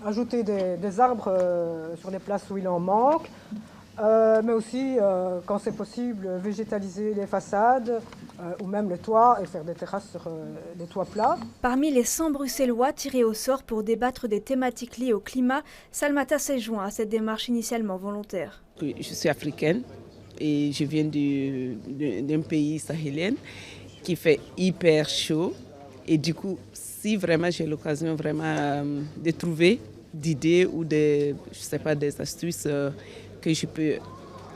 ajouter des arbres sur les places où il en manque, mais aussi, quand c'est possible, végétaliser les façades ou même les toits et faire des terrasses sur des toits plats. Parmi les 100 Bruxellois tirés au sort pour débattre des thématiques liées au climat, Salmata s'est joint à cette démarche initialement volontaire. Je suis africaine et je viens d'un pays sahélien qui fait hyper chaud. Et du coup, si vraiment j'ai l'occasion vraiment de trouver d'idées ou des astuces que je peux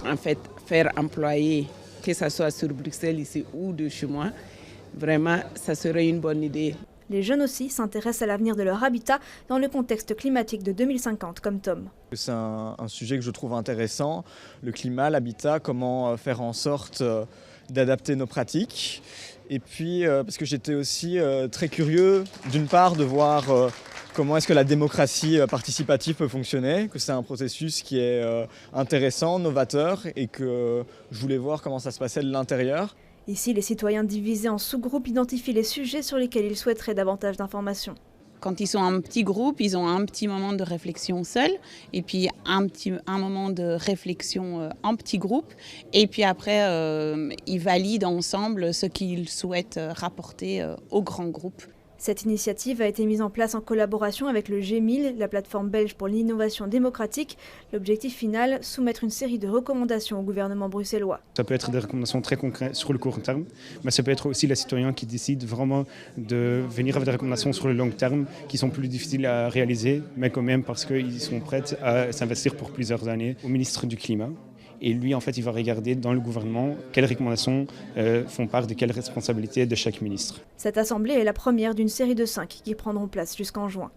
en fait faire employer, que ce soit sur Bruxelles ici ou de chez moi, vraiment, ça serait une bonne idée. Les jeunes aussi s'intéressent à l'avenir de leur habitat dans le contexte climatique de 2050, comme Tom. C'est un sujet que je trouve intéressant, le climat, l'habitat, comment faire en sorte d'adapter nos pratiques. Et puis, parce que j'étais aussi très curieux, d'une part, de voir comment est-ce que la démocratie participative peut fonctionner, que c'est un processus qui est intéressant, novateur, et que je voulais voir comment ça se passait de l'intérieur. Ici, les citoyens divisés en sous-groupes identifient les sujets sur lesquels ils souhaiteraient davantage d'informations. Quand ils sont en petit groupe, ils ont un petit moment de réflexion seul, et puis un moment de réflexion en petit groupe, et puis après, ils valident ensemble ce qu'ils souhaitent rapporter au grand groupe. Cette initiative a été mise en place en collaboration avec le G1000, la plateforme belge pour l'innovation démocratique. L'objectif final, soumettre une série de recommandations au gouvernement bruxellois. Ça peut être des recommandations très concrètes sur le court terme, mais ça peut être aussi les citoyens qui décident vraiment de venir avec des recommandations sur le long terme qui sont plus difficiles à réaliser, mais quand même parce qu'ils sont prêts à s'investir pour plusieurs années au ministre du Climat. Et lui, en fait, il va regarder dans le gouvernement quelles recommandations font part de quelles responsabilités de chaque ministre. Cette assemblée est la première d'une série de 5 qui prendront place jusqu'en juin.